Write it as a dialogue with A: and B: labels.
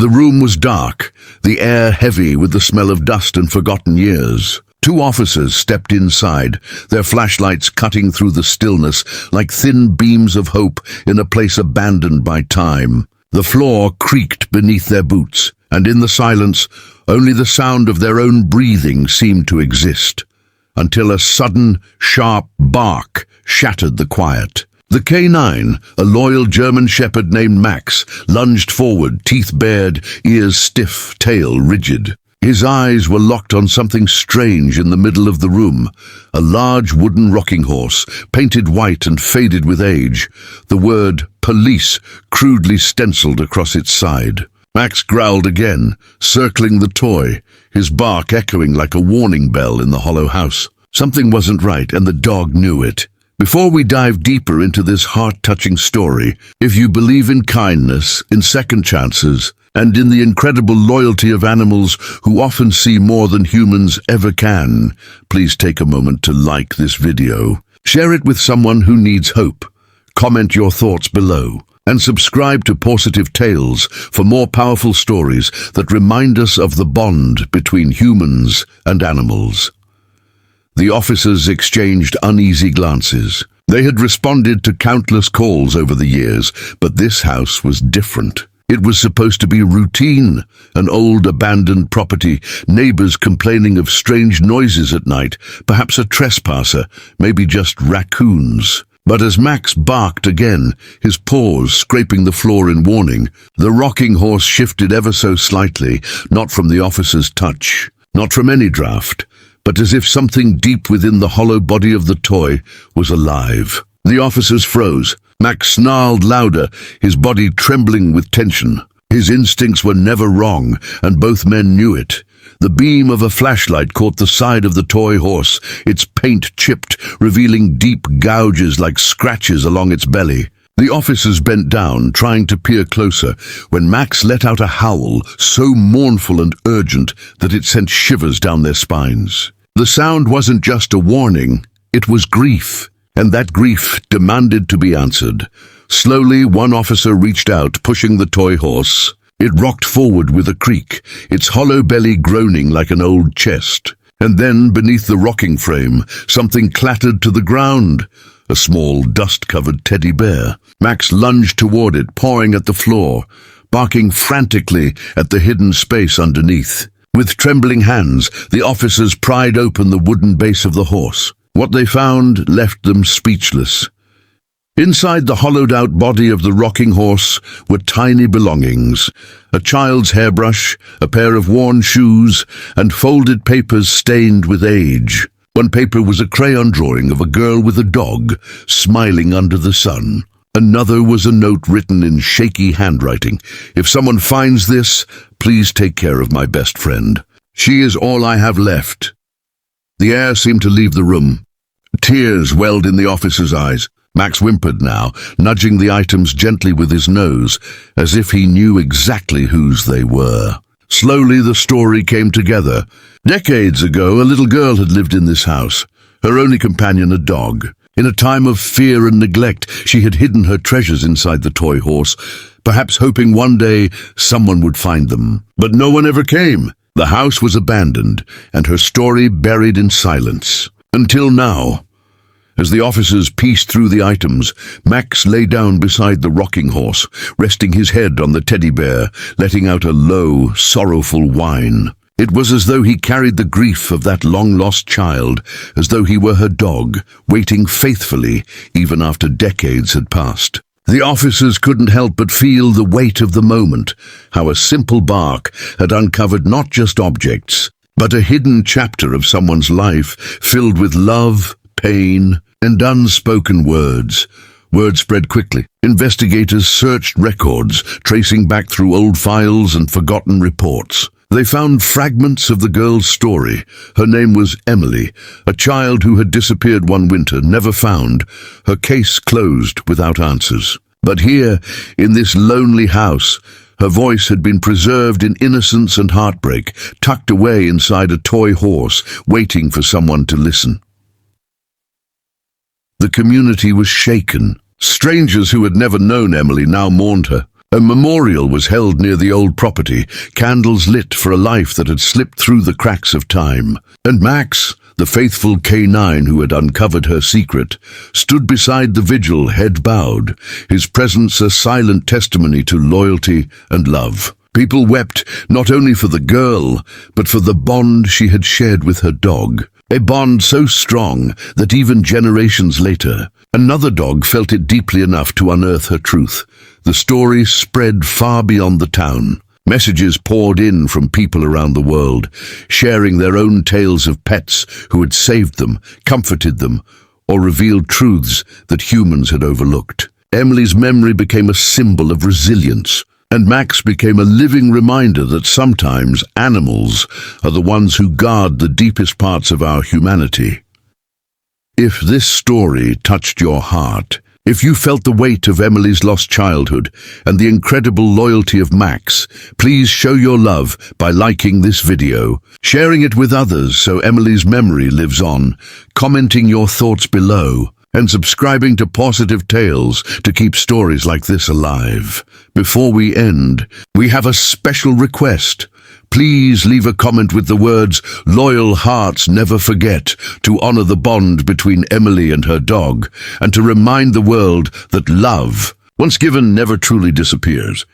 A: The room was dark, the air heavy with the smell of dust and forgotten years. Two officers stepped inside, their flashlights cutting through the stillness like thin beams of hope in a place abandoned by time. The floor creaked beneath their boots, and in the silence, only the sound of their own breathing seemed to exist, until a sudden, sharp bark shattered the quiet. The K9, a loyal German shepherd named Max, lunged forward, teeth bared, ears stiff, tail rigid. His eyes were locked on something strange in the middle of the room, a large wooden rocking horse, painted white and faded with age, the word police crudely stenciled across its side. Max growled again, circling the toy, his bark echoing like a warning bell in the hollow house. Something wasn't right, and the dog knew it. Before we dive deeper into this heart-touching story, if you believe in kindness, in second chances, and in the incredible loyalty of animals who often see more than humans ever can, please take a moment to like this video. Share it with someone who needs hope. Comment your thoughts below. And subscribe to Pawsitive Tales for more powerful stories that remind us of the bond between humans and animals. The officers exchanged uneasy glances. They had responded to countless calls over the years, but this house was different. It was supposed to be routine, an old abandoned property, neighbors complaining of strange noises at night, perhaps a trespasser, maybe just raccoons. But as Max barked again, his paws scraping the floor in warning, the rocking horse shifted ever so slightly, not from the officer's touch, not from any draft, but as if something deep within the hollow body of the toy was alive. The officers froze. Max snarled louder, his body trembling with tension. His instincts were never wrong, and both men knew it. The beam of a flashlight caught the side of the toy horse, its paint chipped, revealing deep gouges like scratches along its belly. The officers bent down, trying to peer closer, when Max let out a howl, so mournful and urgent that it sent shivers down their spines. The sound wasn't just a warning, it was grief, and that grief demanded to be answered. Slowly, one officer reached out, pushing the toy horse. It rocked forward with a creak, its hollow belly groaning like an old chest. And then, beneath the rocking frame, something clattered to the ground. A small, dust-covered teddy bear. Max lunged toward it, pawing at the floor, barking frantically at the hidden space underneath. With trembling hands, the officers pried open the wooden base of the horse. What they found left them speechless. Inside the hollowed-out body of the rocking horse were tiny belongings, a child's hairbrush, a pair of worn shoes, and folded papers stained with age. One paper was a crayon drawing of a girl with a dog, smiling under the sun. Another was a note written in shaky handwriting. "If someone finds this, please take care of my best friend. She is all I have left." The air seemed to leave the room. Tears welled in the officer's eyes. Max whimpered now, nudging the items gently with his nose, as if he knew exactly whose they were. Slowly the story came together. Decades ago, a little girl had lived in this house, her only companion a dog. In a time of fear and neglect, she had hidden her treasures inside the toy horse, perhaps hoping one day someone would find them. But no one ever came. The house was abandoned, and her story buried in silence. Until now. As the officers pieced through the items, Max lay down beside the rocking horse, resting his head on the teddy bear, letting out a low, sorrowful whine. It was as though he carried the grief of that long-lost child, as though he were her dog, waiting faithfully even after decades had passed. The officers couldn't help but feel the weight of the moment, how a simple bark had uncovered not just objects, but a hidden chapter of someone's life filled with love, pain, and unspoken words. Word spread quickly. Investigators searched records, tracing back through old files and forgotten reports. They found fragments of the girl's story. Her name was Emily, a child who had disappeared one winter, never found, her case closed without answers. But here, in this lonely house, her voice had been preserved in innocence and heartbreak, tucked away inside a toy horse, waiting for someone to listen. The community was shaken. Strangers who had never known Emily now mourned her. A memorial was held near the old property, candles lit for a life that had slipped through the cracks of time. And Max, the faithful K9 who had uncovered her secret, stood beside the vigil, head bowed, his presence a silent testimony to loyalty and love. People wept not only for the girl, but for the bond she had shared with her dog. A bond so strong that even generations later, another dog felt it deeply enough to unearth her truth. The story spread far beyond the town. Messages poured in from people around the world, sharing their own tales of pets who had saved them, comforted them, or revealed truths that humans had overlooked. Emily's memory became a symbol of resilience, and Max became a living reminder that sometimes animals are the ones who guard the deepest parts of our humanity. If this story touched your heart, if you felt the weight of Emily's lost childhood and the incredible loyalty of Max, please show your love by liking this video, sharing it with others so Emily's memory lives on, commenting your thoughts below, and subscribing to Pawsitive Tales to keep stories like this alive. Before we end, we have a special request. Please leave a comment with the words, "Loyal hearts never forget," to honor the bond between Emily and her dog, and to remind the world that love, once given, never truly disappears.